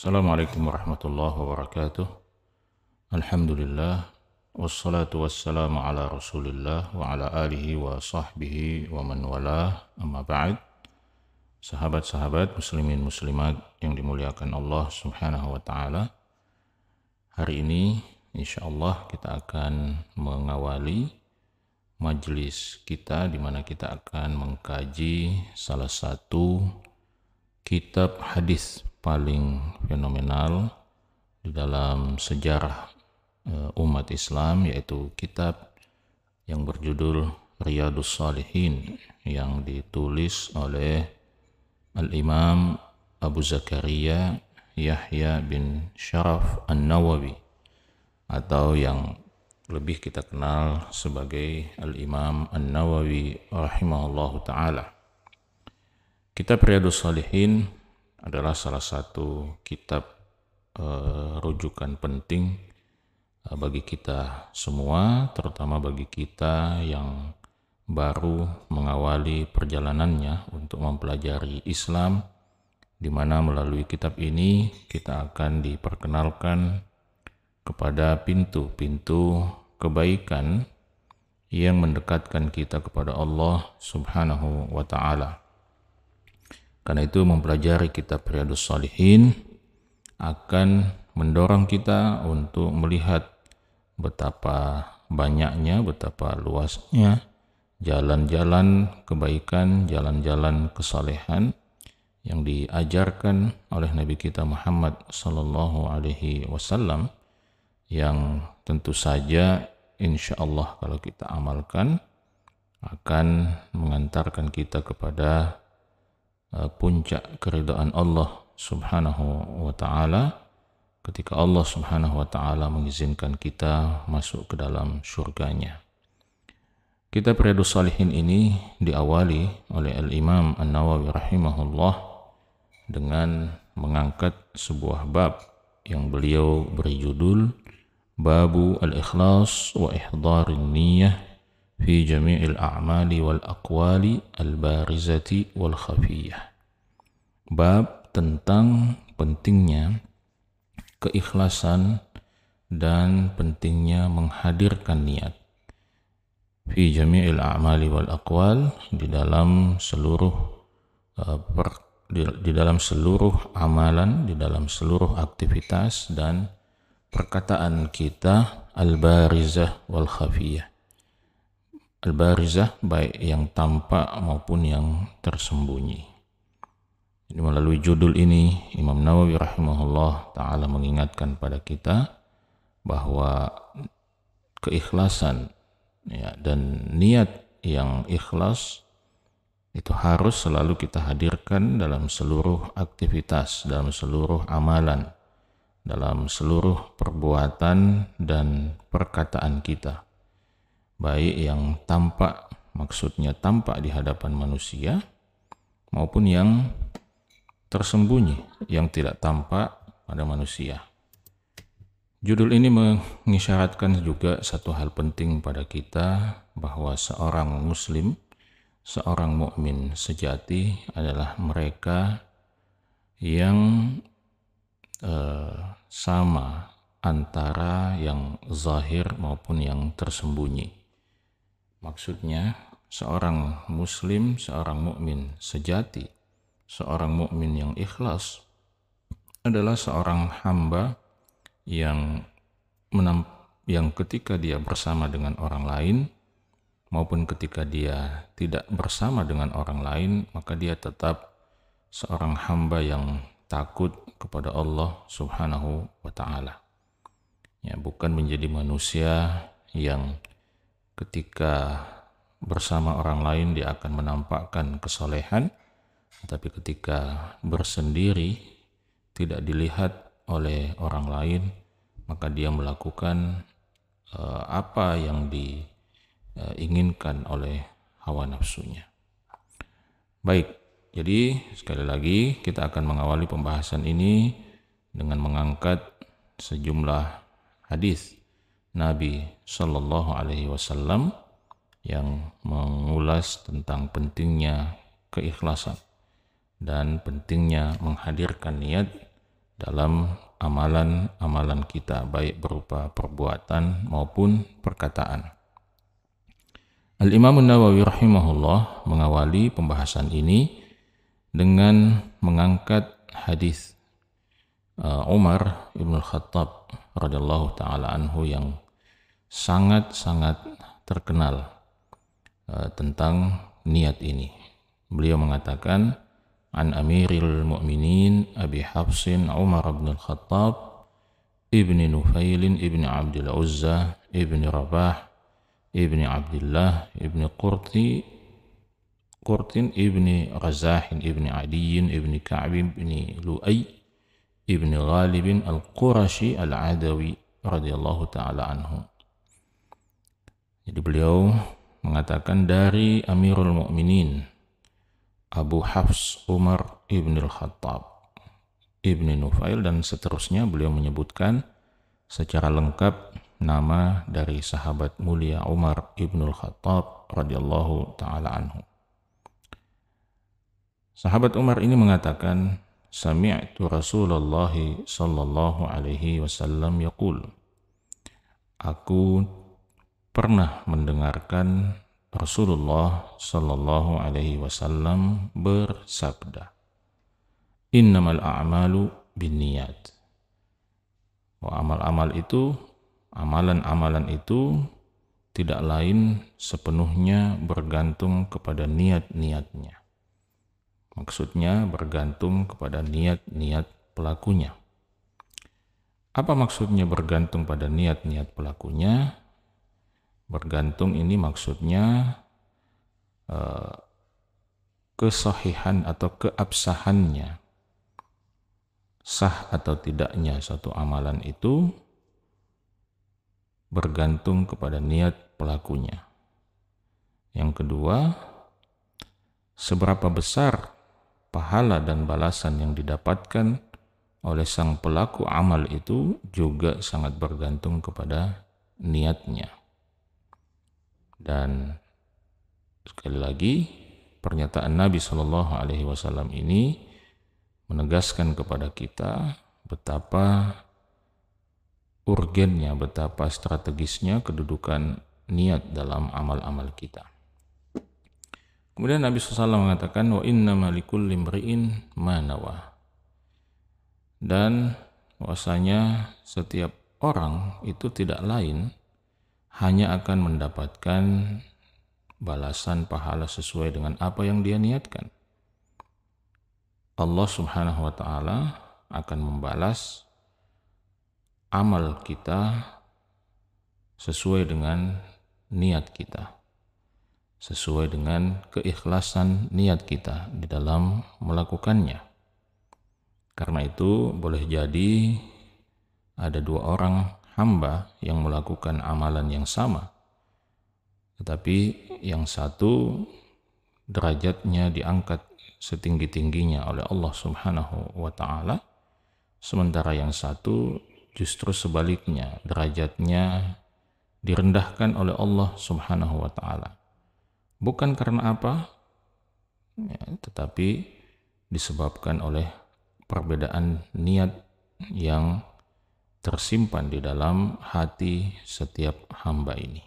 Assalamualaikum warahmatullahi wabarakatuh. Alhamdulillah wassalatu wassalamu ala Rasulillah wa ala alihi wa sahbihi wa man walah. Amma ba'd. Sahabat-sahabat muslimin muslimat yang dimuliakan Allah Subhanahu wa taala. Hari ini insyaallah kita akan mengawali majelis kita di mana kita akan mengkaji salah satu kitab hadis paling fenomenal di dalam sejarah umat Islam, yaitu kitab yang berjudul Riyadhus Shalihin yang ditulis oleh Al-Imam Abu Zakaria Yahya bin Sharaf An-Nawawi, atau yang lebih kita kenal sebagai Al-Imam An-Nawawi rahimahullahu ta'ala. Kitab Riyadhus Shalihin adalah salah satu kitab rujukan penting bagi kita semua, terutama bagi kita yang baru mengawali perjalanannya untuk mempelajari Islam, di mana melalui kitab ini kita akan diperkenalkan kepada pintu-pintu kebaikan yang mendekatkan kita kepada Allah Subhanahu wa ta'ala. Karena itu mempelajari kitab Riyadhus Shalihin akan mendorong kita untuk melihat betapa banyaknya, betapa luasnya jalan-jalan kebaikan, jalan-jalan kesalehan yang diajarkan oleh Nabi kita Muhammad sallallahu alaihi wasallam, yang tentu saja insyaallah kalau kita amalkan akan mengantarkan kita kepada puncak keridhaan Allah Subhanahu wa ta'ala ketika Allah Subhanahu wa ta'ala mengizinkan kita masuk ke dalam surganya. Kitab Riyadhus Shalihin ini diawali oleh Al-Imam An-Nawawi rahimahullah dengan mengangkat sebuah bab yang beliau beri judul Babu al-Ikhlas wa Ihdarin Niyyah fi jami'il a'mali wal aqwali al-barizati wal khafiyah. Bab tentang pentingnya keikhlasan dan pentingnya menghadirkan niat fi jami'il a'mali wal aqwal, di dalam seluruh amalan, di dalam seluruh aktivitas dan perkataan kita, al-barizah wal khafiyah. Al-barizah baik yang tampak maupun yang tersembunyi. Jadi melalui judul ini Imam Nawawi rahimahullah ta'ala mengingatkan pada kita bahwa keikhlasan dan niat yang ikhlas itu harus selalu kita hadirkan dalam seluruh aktivitas, dalam seluruh amalan, dalam seluruh perbuatan dan perkataan kita, baik yang tampak, maksudnya tampak di hadapan manusia, maupun yang tersembunyi, yang tidak tampak pada manusia. Judul ini mengisyaratkan juga satu hal penting pada kita, bahwa seorang muslim, seorang mukmin sejati adalah mereka yang sama antara yang zahir maupun yang tersembunyi. Maksudnya, seorang muslim, seorang mukmin sejati, seorang mukmin yang ikhlas adalah seorang hamba yang ketika dia bersama dengan orang lain maupun ketika dia tidak bersama dengan orang lain, maka dia tetap seorang hamba yang takut kepada Allah Subhanahu wa ta'ala. Ya, bukan menjadi manusia yang ketika bersama orang lain dia akan menampakkan kesalehan, tapi ketika bersendiri tidak dilihat oleh orang lain, maka dia melakukan apa yang diinginkan oleh hawa nafsunya. Baik, jadi sekali lagi kita akan mengawali pembahasan ini dengan mengangkat sejumlah hadis Nabi Shallallahu Alaihi Wasallam yang mengulas tentang pentingnya keikhlasan dan pentingnya menghadirkan niat dalam amalan-amalan kita, baik berupa perbuatan maupun perkataan. Al-Imam Nawawi rahimahullah mengawali pembahasan ini dengan mengangkat hadis Umar ibn Khattab radhiyallahu taala anhu yang sangat-sangat terkenal tentang niat ini. Beliau mengatakan, an Amiril Mu'minin Abi Hafsin Umar bin Khattab ibni Nufailin ibni Abdul Uzza ibni Rabah ibni Abdullah ibni Qurtin ibni Razahin ibni Adiyin ibni Ka'b ibni Lu'ay ibni Ghalibin al-Qurashi al-Adawi radhiyallahu ta'ala anhu. Jadi beliau mengatakan dari Amirul Mukminin Abu Hafs Umar ibn al-Khattab ibni Nufail, dan seterusnya beliau menyebutkan secara lengkap nama dari sahabat mulia Umar ibn al-Khattab radhiyallahu ta'ala anhu. Sahabat Umar ini mengatakan, sami'tu Rasulullah sallallahu alaihi wasallam yaqul, aku pernah mendengarkan Rasulullah sallallahu alaihi wasallam bersabda, innamal a'malu binniyat. Amalan-amalan itu tidak lain sepenuhnya bergantung kepada niat-niatnya. Maksudnya bergantung kepada niat-niat pelakunya. Apa maksudnya bergantung pada niat-niat pelakunya? Bergantung ini maksudnya kesahihan atau keabsahannya, sah atau tidaknya suatu amalan itu bergantung kepada niat pelakunya. Yang kedua, seberapa besar pahala dan balasan yang didapatkan oleh sang pelaku amal itu juga sangat bergantung kepada niatnya. Dan sekali lagi, pernyataan Nabi Shallallahu Alaihi Wasallam ini menegaskan kepada kita betapa urgennya, betapa strategisnya kedudukan niat dalam amal-amal kita. Kemudian Nabi SAW mengatakan, wa innama likulli imri'in ma nawa. Dan bahwasanya setiap orang itu tidak lain hanya akan mendapatkan balasan pahala sesuai dengan apa yang dia niatkan. Allah Subhanahu wa ta'ala akan membalas amal kita sesuai dengan niat kita, sesuai dengan keikhlasan niat kita di dalam melakukannya. Karena itu boleh jadi ada dua orang hamba yang melakukan amalan yang sama, tetapi yang satu derajatnya diangkat setinggi-tingginya oleh Allah Subhanahu wa ta'ala, sementara yang satu justru sebaliknya, derajatnya direndahkan oleh Allah Subhanahu wa ta'ala. Bukan karena apa, ya, tetapi disebabkan oleh perbedaan niat yang tersimpan di dalam hati setiap hamba ini.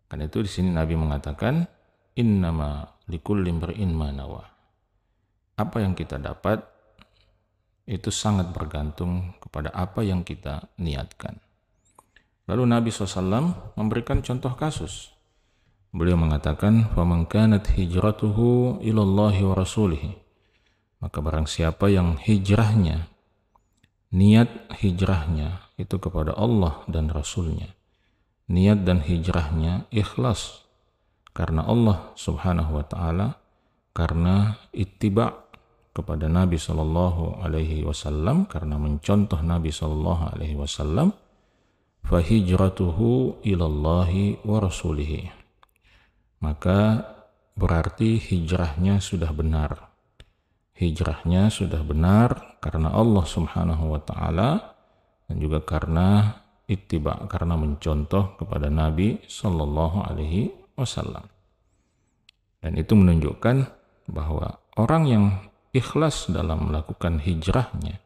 Karena itu di sini Nabi mengatakan, innama likulli imri'in ma nawa. Apa yang kita dapat itu sangat bergantung kepada apa yang kita niatkan. Lalu Nabi SAW memberikan contoh kasus. Beliau mengatakan, faman kanat hijratuhu ilallahi wa rasulihi. Maka barang siapa yang hijrahnya, niat hijrahnya itu kepada Allah dan Rasulnya, niat dan hijrahnya ikhlas karena Allah Subhanahu wa ta'ala, karena ittiba kepada Nabi Sallallahu Alaihi Wasallam, karena mencontoh Nabi Sallallahu Alaihi Wasallam, fahijratuhu ilallahi wa rasulihi. Maka berarti hijrahnya sudah benar. Hijrahnya sudah benar karena Allah Subhanahu wa ta'ala, dan juga karena ittiba, karena mencontoh kepada Nabi Sallallahu Alaihi Wasallam. Dan itu menunjukkan bahwa orang yang ikhlas dalam melakukan hijrahnya,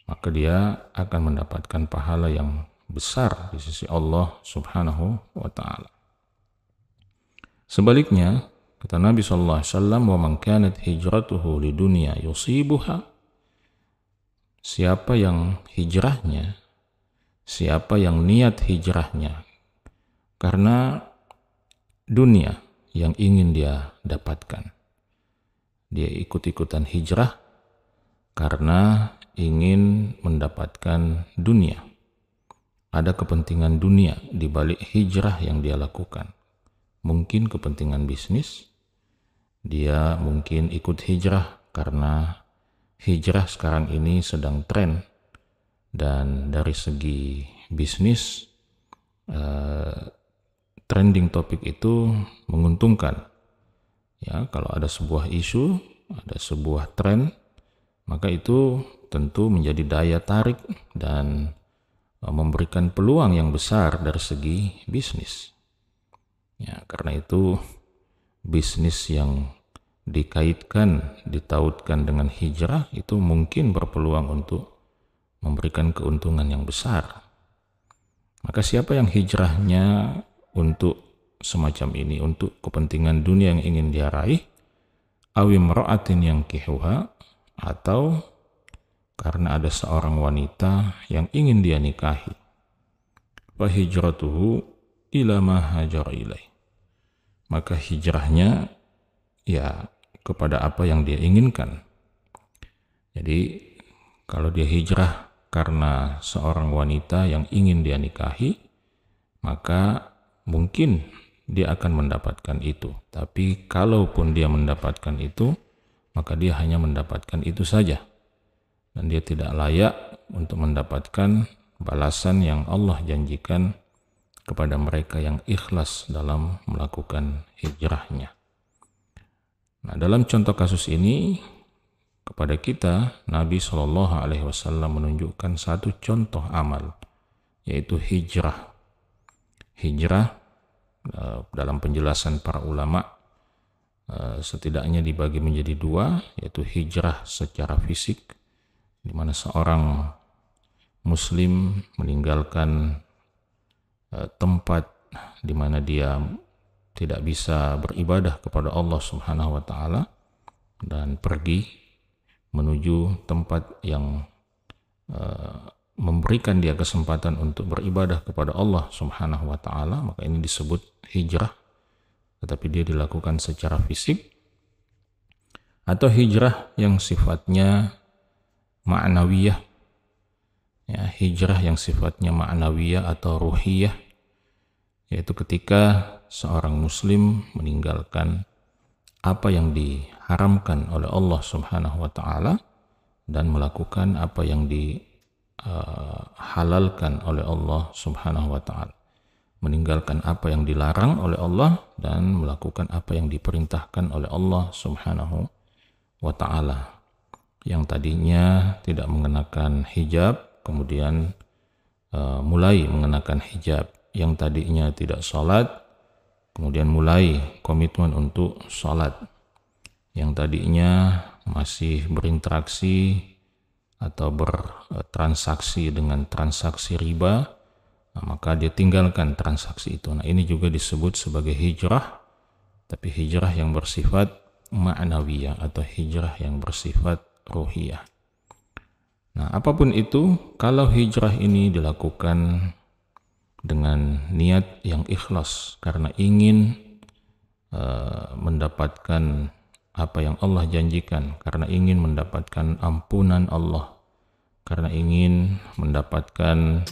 maka dia akan mendapatkan pahala yang besar di sisi Allah Subhanahu wa taala. Sebaliknya, kata Nabi sallallahu alaihi wasallam, "Wa man kanat hijratuhu lidunya yusibuha." Siapa yang hijrahnya, siapa yang niat hijrahnya karena dunia yang ingin dia dapatkan. Dia ikut-ikutan hijrah karena ingin mendapatkan dunia. Ada kepentingan dunia di balik hijrah yang dia lakukan. Mungkin kepentingan bisnis, dia mungkin ikut hijrah karena hijrah sekarang ini sedang tren, dan dari segi bisnis trending topik itu menguntungkan. Ya, kalau ada sebuah isu, ada sebuah tren, maka itu tentu menjadi daya tarik dan memberikan peluang yang besar dari segi bisnis. Ya, karena itu bisnis yang dikaitkan, ditautkan dengan hijrah itu mungkin berpeluang untuk memberikan keuntungan yang besar. Maka siapa yang hijrahnya untuk semacam ini, untuk kepentingan dunia yang ingin dia raih, awim ra'atin yang kihuha, atau karena ada seorang wanita yang ingin dia nikahi, fa hijratuhu ila ma hajara ilaih, maka hijrahnya ya kepada apa yang dia inginkan. Jadi kalau dia hijrah karena seorang wanita yang ingin dia nikahi, maka mungkin dia akan mendapatkan itu. Tapi kalaupun dia mendapatkan itu, maka dia hanya mendapatkan itu saja, dan dia tidak layak untuk mendapatkan balasan yang Allah janjikan kepada mereka yang ikhlas dalam melakukan hijrahnya. Nah, dalam contoh kasus ini kepada kita, Nabi SAW menunjukkan satu contoh amal, yaitu hijrah. Hijrah dalam penjelasan para ulama setidaknya dibagi menjadi dua, yaitu hijrah secara fisik, di mana seorang muslim meninggalkan tempat di mana dia tidak bisa beribadah kepada Allah Subhanahu wa taala dan pergi menuju tempat yang memberikan dia kesempatan untuk beribadah kepada Allah Subhanahu wa taala, maka ini disebut hijrah, tetapi dia dilakukan secara fisik. Atau hijrah yang sifatnya ma'nawiyah, ya, hijrah yang sifatnya ma'nawiyah atau ruhiyah, yaitu ketika seorang muslim meninggalkan apa yang diharamkan oleh Allah Subhanahu wa taala dan melakukan apa yang dihalalkan oleh Allah Subhanahu wa taala. Meninggalkan apa yang dilarang oleh Allah dan melakukan apa yang diperintahkan oleh Allah Subhanahu wa taala. Yang tadinya tidak mengenakan hijab, kemudian mulai mengenakan hijab. Yang tadinya tidak sholat, kemudian mulai komitmen untuk sholat. Yang tadinya masih berinteraksi atau bertransaksi dengan transaksi riba, maka dia tinggalkan transaksi itu. Nah, ini juga disebut sebagai hijrah, tapi hijrah yang bersifat ma'nawiyah atau hijrah yang bersifat ruhiyah. Nah, apapun itu, kalau hijrah ini dilakukan dengan niat yang ikhlas karena ingin mendapatkan apa yang Allah janjikan, karena ingin mendapatkan ampunan Allah, karena ingin mendapatkan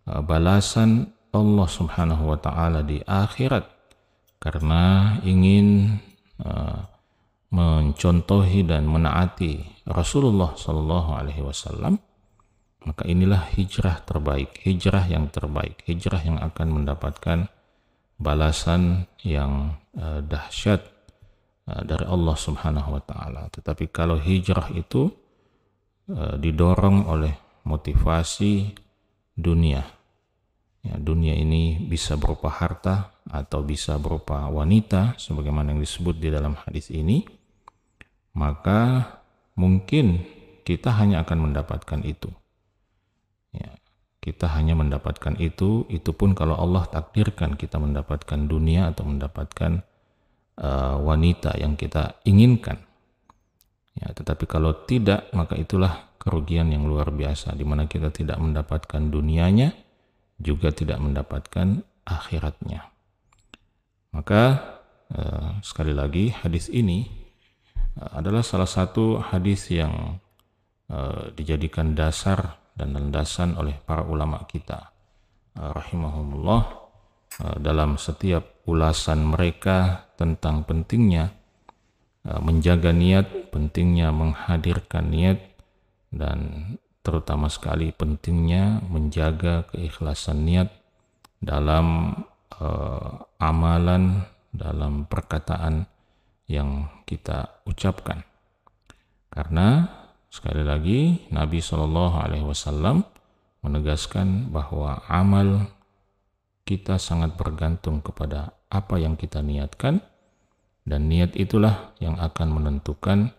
balasan Allah Subhanahu wa taala di akhirat, karena ingin mencontohi dan menaati Rasulullah sallallahu alaihi wasallam, maka inilah hijrah terbaik, hijrah yang terbaik, hijrah yang akan mendapatkan balasan yang dahsyat dari Allah Subhanahu wa taala. Tetapi kalau hijrah itu didorong oleh motivasi dunia, ya, dunia ini bisa berupa harta atau bisa berupa wanita sebagaimana yang disebut di dalam hadis ini, maka mungkin kita hanya akan mendapatkan itu. kita hanya mendapatkan itu pun kalau Allah takdirkan kita mendapatkan dunia atau mendapatkan wanita yang kita inginkan. Ya, tetapi kalau tidak, maka itulah kerugian yang luar biasa, di mana kita tidak mendapatkan dunianya, juga tidak mendapatkan akhiratnya. Maka sekali lagi, hadis ini adalah salah satu hadis yang dijadikan dasar dan landasan oleh para ulama kita rahimahumullah dalam setiap ulasan mereka tentang pentingnya menjaga niat, pentingnya menghadirkan niat, dan terutama sekali pentingnya menjaga keikhlasan niat dalam amalan, dalam perkataan yang kita ucapkan. Karena sekali lagi Nabi SAW menegaskan bahwa amal kita sangat bergantung kepada apa yang kita niatkan, dan niat itulah yang akan menentukan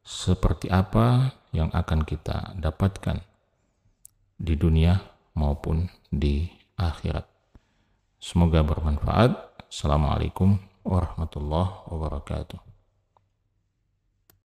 seperti apa yang akan kita dapatkan di dunia maupun di akhirat. Semoga bermanfaat. Assalamualaikum warahmatullahi wabarakatuh.